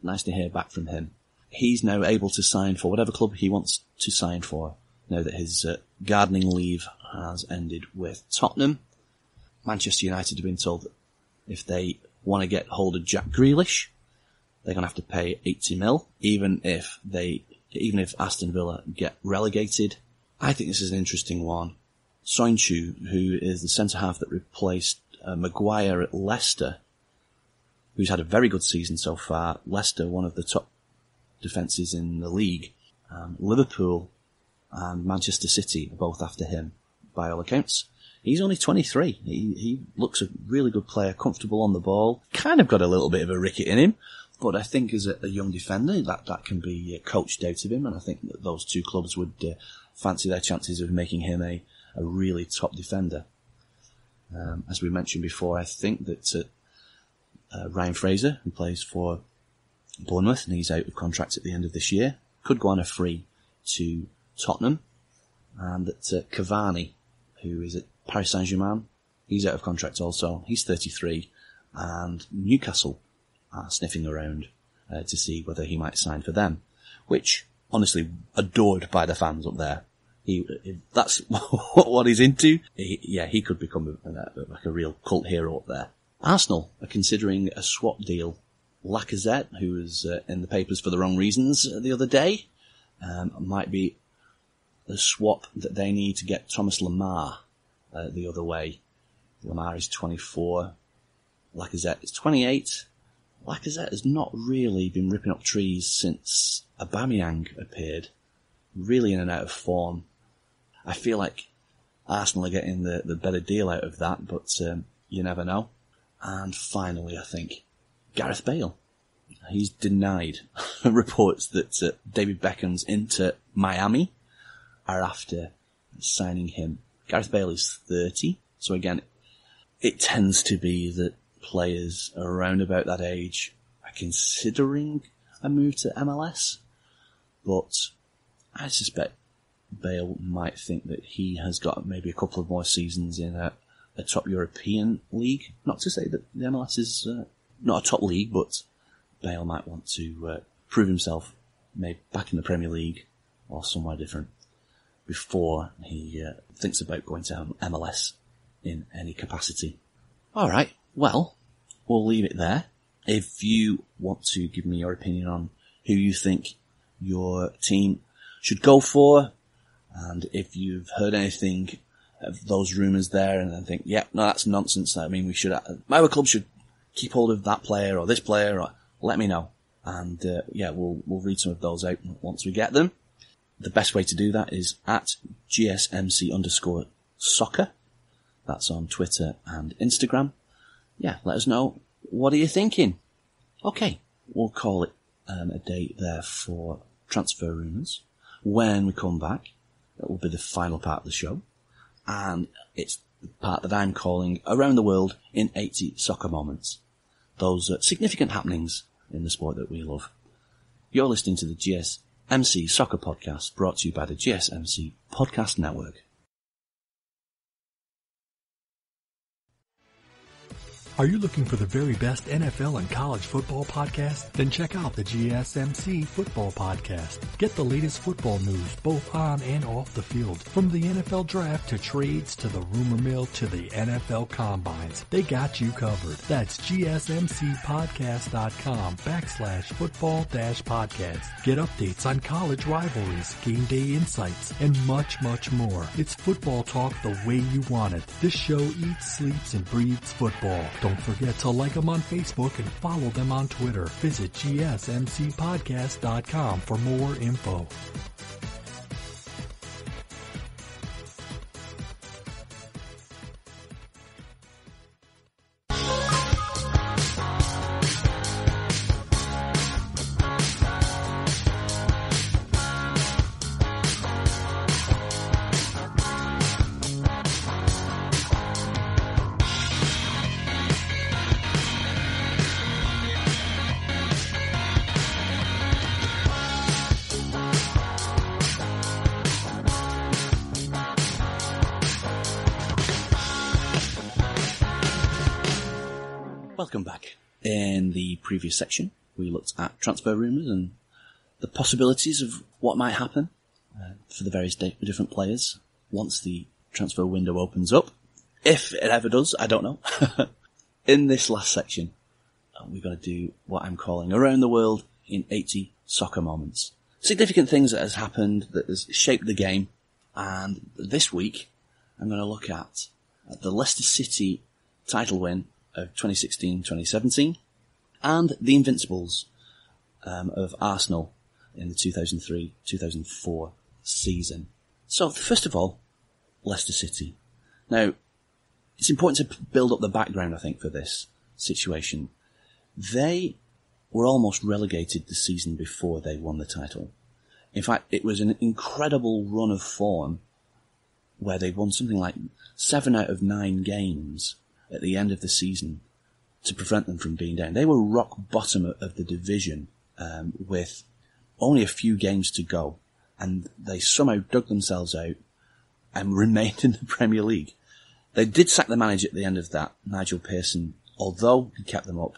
Nice to hear back from him. He's now able to sign for whatever club he wants to sign for, now that his gardening leave has ended with Tottenham. Manchester United have been told that if they want to get hold of Jack Grealish, they're going to have to pay 80 mil, even if Aston Villa get relegated. I think this is an interesting one. Soyuncu, who is the centre-half that replaced Maguire at Leicester, who's had a very good season so far. Leicester, one of the top defences in the league. Liverpool and Manchester City are both after him, by all accounts. He's only 23. He looks a really good player, comfortable on the ball. Kind of got a little bit of a ricket in him, but I think as a young defender, that can be coached out of him, and I think that those two clubs would fancy their chances of making him a really top defender. As we mentioned before, I think that Ryan Fraser, who plays for Bournemouth, and he's out of contract at the end of this year, could go on a free to Tottenham, and that Cavani, who is at Paris Saint-Germain, he's out of contract also. He's 33, and Newcastle are sniffing around to see whether he might sign for them, which, honestly, adored by the fans up there. If that's what he's into, he could become like a real cult hero up there. Arsenal are considering a swap deal. Lacazette, who was in the papers for the wrong reasons the other day, might be a swap that they need to get Thomas Lemar the other way. Lemar is 24. Lacazette is 28. Lacazette has not really been ripping up trees since Aubameyang appeared. Really in and out of form. I feel like Arsenal are getting the better deal out of that, but you never know. And finally, I think, Gareth Bale. He's denied reports that David Beckham's Inter Miami are after signing him. Gareth Bale is 30, so again, it tends to be that players around about that age are considering a move to MLS, but I suspect Bale might think that he has got maybe a couple of more seasons in a top European league. Not to say that the MLS is not a top league, but Bale might want to prove himself maybe back in the Premier League or somewhere different before he thinks about going to MLS in any capacity. Alright, well, we'll leave it there. If you want to give me your opinion on who you think your team should go for, and if you've heard anything of those rumours there and think, yeah, no, that's nonsense, I mean, our club should keep hold of that player or this player, or let me know. And we'll read some of those out once we get them. The best way to do that is at GSMC_soccer. That's on Twitter and Instagram. Yeah, let us know. What are you thinking? Okay, we'll call it a day there for transfer rumours. When we come back, that will be the final part of the show. And it's the part that I'm calling Around the World in 80 Soccer Moments. Those significant happenings in the sport that we love. You're listening to the GSMC Soccer Podcast, brought to you by the GSMC Podcast Network. Are you looking for the very best NFL and college football podcast? Then check out the GSMC Football Podcast. Get the latest football news both on and off the field. From the NFL Draft to trades to the rumor mill to the NFL Combines. They got you covered. That's GSMCpodcast.com/football-podcast. Get updates on college rivalries, game day insights, and much, much more. It's football talk the way you want it. This show eats, sleeps, and breathes football. Don't forget to like them on Facebook and follow them on Twitter. Visit GSMCpodcast.com for more info. Welcome back. In the previous section, we looked at transfer rumours and the possibilities of what might happen for the various different players once the transfer window opens up. If it ever does, I don't know. In this last section, we're going to do what I'm calling Around the World in 80 Soccer Moments. Significant things that has happened that has shaped the game. And this week, I'm going to look at the Leicester City title win of 2016-2017 and the Invincibles of Arsenal in the 2003-2004 season. So first of all, Leicester City. Now, it's important to build up the background, I think, for this situation. They were almost relegated the season before they won the title. In fact, it was an incredible run of form where they won something like 7 out of 9 games at the end of the season to prevent them from being down. They were rock bottom of the division with only a few games to go, and they somehow dug themselves out and remained in the Premier League. They did sack the manager at the end of that, Nigel Pearson. Although he kept them up,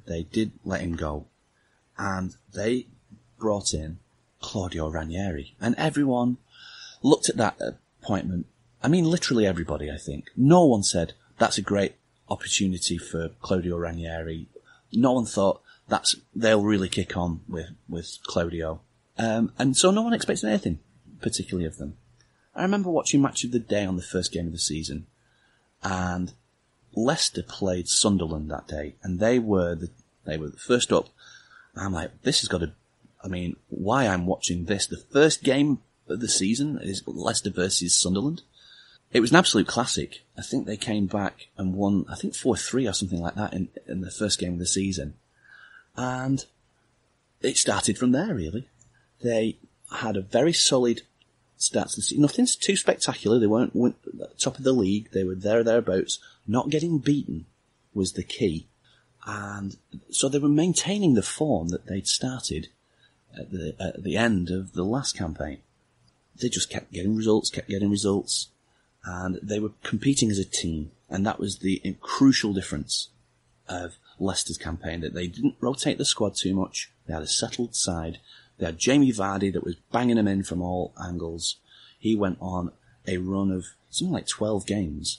they did let him go, and they brought in Claudio Ranieri, and everyone looked at that appointment. I mean, literally everybody, I think. No one said, that's a great opportunity for Claudio Ranieri. No one thought they'll really kick on with Claudio. And so no one expected anything, particularly of them. I remember watching Match of the Day on the first game of the season, and Leicester played Sunderland that day, and they were the first up. I'm like, this has got to, I mean, why I'm watching this? The first game of the season is Leicester versus Sunderland. It was an absolute classic. I think they came back and won, 4-3 or something like that in the first game of the season. And it started from there, really. They had a very solid start to the season. Nothing's too spectacular. They weren't at the top of the league. They were thereabouts. Not getting beaten was the key. And so they were maintaining the form that they'd started at the end of the last campaign. They just kept getting results. And they were competing as a team, and that was the crucial difference of Leicester's campaign, that they didn't rotate the squad too much. They had a settled side. They had Jamie Vardy that was banging them in from all angles. He went on a run of something like 12 games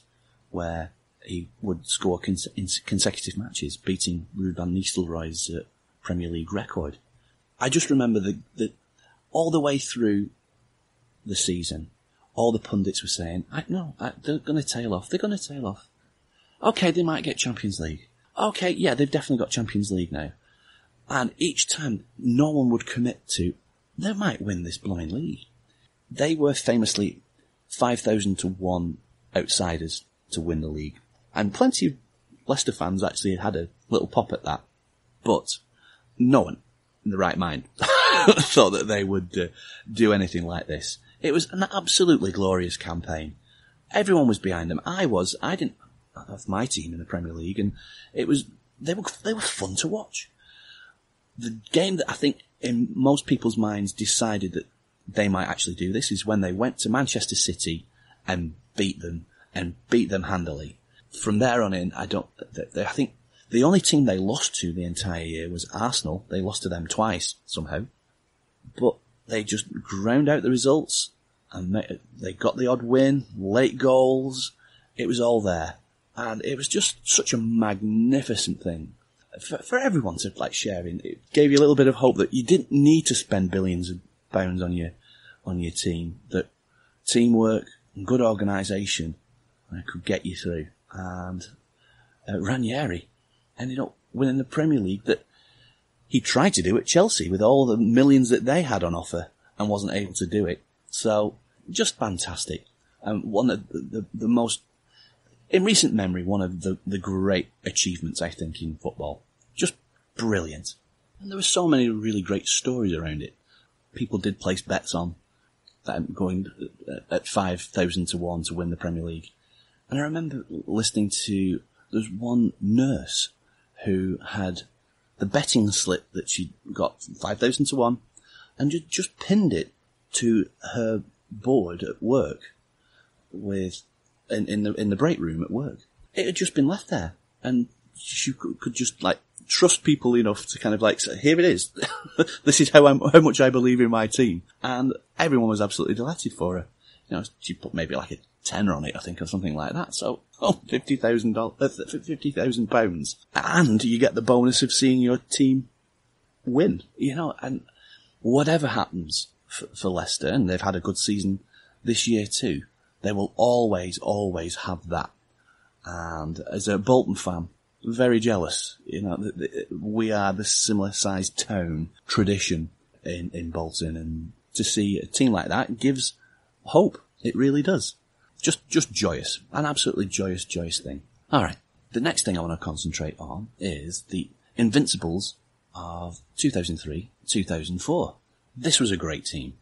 where he would score consecutive matches, beating Ruud van Nistelrooy's Premier League record. I just remember that all the way through the season, all the pundits were saying, they're going to tail off. They're going to tail off. Okay, they might get Champions League. Okay, yeah, they've definitely got Champions League now. And each time, no one would commit to, they might win this blooming league. They were famously 5,000 to 1 outsiders to win the league. And plenty of Leicester fans actually had a little pop at that. But no one in the right mind thought that they would do anything like this. It was an absolutely glorious campaign. Everyone was behind them. I didn't have my team in the Premier League, and they were fun to watch. The game that I think in most people's minds decided that they might actually do this is when they went to Manchester City and beat them handily. from there on in, I think the only team they lost to the entire year was Arsenal. They lost to them twice, somehow. But they just ground out the results, and they got the odd win, late goals. It was all there. And it was just such a magnificent thing for everyone to share in. It gave you a little bit of hope that you didn't need to spend billions of pounds on your team, that teamwork and good organisation could get you through. And Ranieri ended up winning the Premier League that he tried to do at Chelsea with all the millions that they had on offer and wasn't able to do it. So, just fantastic. And one of the most, in recent memory, one of the great achievements, I think, in football. Just brilliant. And there were so many really great stories around it. People did place bets on that going at 5,000 to 1 to win the Premier League. And I remember listening to, there's one nurse who had the betting slip that she got 5,000 to 1 and just pinned it to her board at work in the break room at work. It had just been left there, and she could just trust people enough to kind of say, here it is. This is how much I believe in my team. And everyone was absolutely delighted for her. She put maybe a tenner on it, I think, or something like that. So, £50,000. And you get the bonus of seeing your team win, and whatever happens for Leicester, and they've had a good season this year too, they will always, always have that. And as a Bolton fan, very jealous. We are the similar sized town tradition in Bolton, and to see a team like that gives hope. It really does. Just joyous. An absolutely joyous thing. Alright. The next thing I want to concentrate on is the Invincibles of 2003-2004. This was a great team.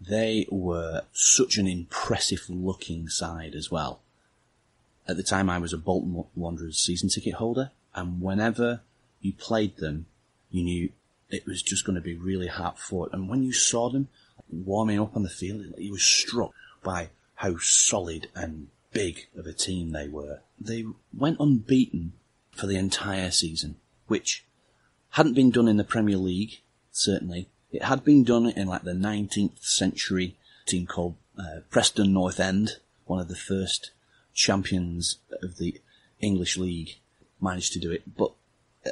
They were such an impressive looking side as well. At the time I was a Bolton Wanderers season ticket holder, and whenever you played them, you knew it was just going to be really hard fought. And when you saw them warming up on the field, you were struck by how solid and big of a team they were. They went unbeaten for the entire season, which hadn't been done in the Premier League, certainly. It had been done in the 19th century team called Preston North End, one of the first champions of the English League, managed to do it. But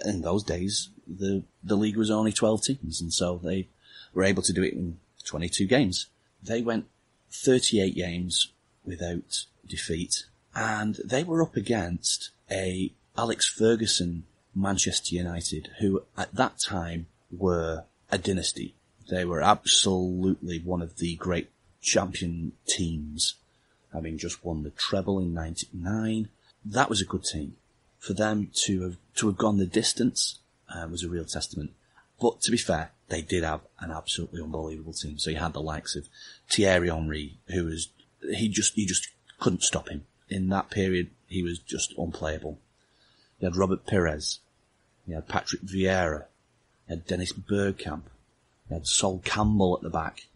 in those days, the league was only 12 teams, and so they were able to do it in 22 games. They went 38 games without defeat, and they were up against a Alex Ferguson Manchester United, who at that time were a dynasty. They were absolutely one of the great champion teams, having just won the treble in 99. That was a good team. For them to have gone the distance was a real testament. But to be fair, they did have an absolutely unbelievable team. So you had the likes of Thierry Henry, who was, you just couldn't stop him. In that period, he was just unplayable. You had Robert Pires. You had Patrick Vieira. You had Dennis Bergkamp. You had Sol Campbell at the back.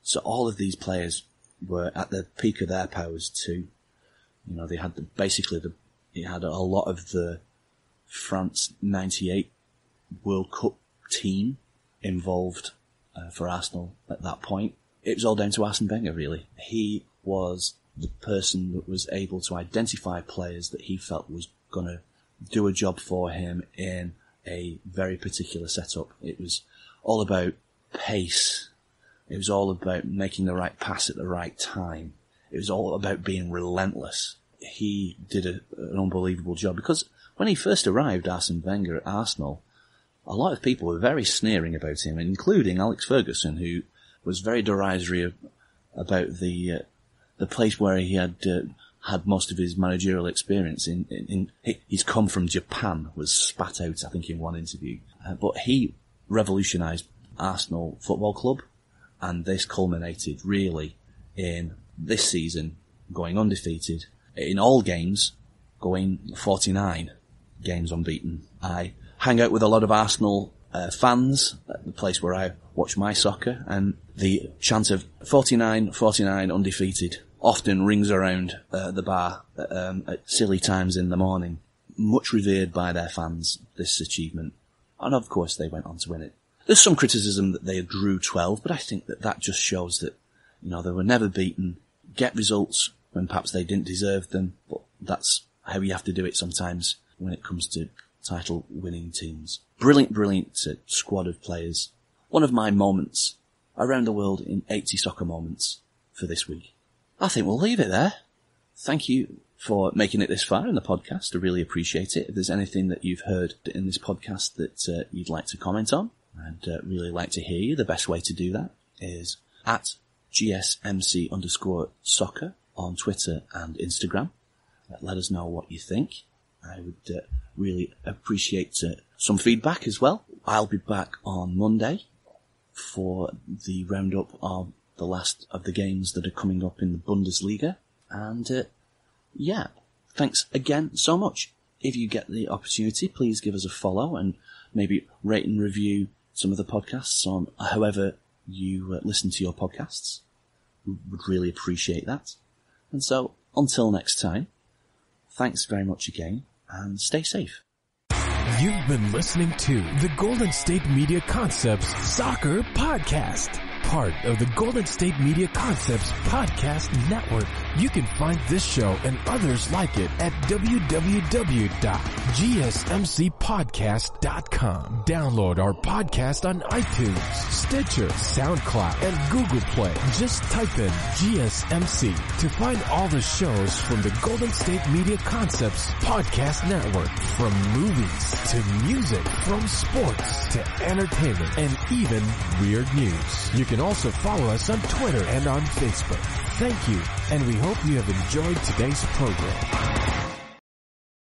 So all of these players were at the peak of their powers too. They had you had a lot of the France 98 World Cup team involved for Arsenal at that point. It was all down to Arsene Wenger, really. He was the person that was able to identify players that he felt was going to do a job for him in a very particular setup. It was all about pace. It was all about making the right pass at the right time. It was all about being relentless. He did an unbelievable job, because when he first arrived, Arsene Wenger at Arsenal, a lot of people were very sneering about him, including Alex Ferguson, who was very derisory about the place where he had most of his managerial experience in. He's come from Japan, was spat out, I think, in one interview. But he revolutionised Arsenal Football Club, and this culminated really in this season going undefeated in all games, going 49 games unbeaten. I hang out with a lot of Arsenal fans at the place where I watch my soccer, and the chant of 49, 49 undefeated often rings around the bar at silly times in the morning. Much revered by their fans, this achievement. And of course they went on to win it. There's some criticism that they drew 12, but I think that just shows that, they were never beaten. Get results when perhaps they didn't deserve them, but that's how you have to do it sometimes when it comes to title-winning teams. Brilliant squad of players. One of my moments around the world in 80 soccer moments for this week. I think we'll leave it there. Thank you for making it this far in the podcast. I really appreciate it. If there's anything that you've heard in this podcast that you'd like to comment on, I'd really like to hear you. The best way to do that is at GSMC_soccer on Twitter and Instagram. Let us know what you think. I would really appreciate some feedback as well. I'll be back on Monday for the roundup of the last of the games that are coming up in the Bundesliga. And thanks again so much. If you get the opportunity, please give us a follow and maybe rate and review some of the podcasts on however you listen to your podcasts. We would really appreciate that. And so, until next time, thanks very much again, and stay safe. You've been listening to the Golden State Media Concepts Soccer Podcast, part of the Golden State Media Concepts Podcast Network. You can find this show and others like it at www.gsmcpodcast.com. Download our podcast on iTunes, Stitcher, SoundCloud, and Google Play. Just type in GSMC to find all the shows from the Golden State Media Concepts Podcast Network. From movies to music, from sports to entertainment, and even weird news. You can also follow us on Twitter and on Facebook. Thank you, and we hope you have enjoyed today's program.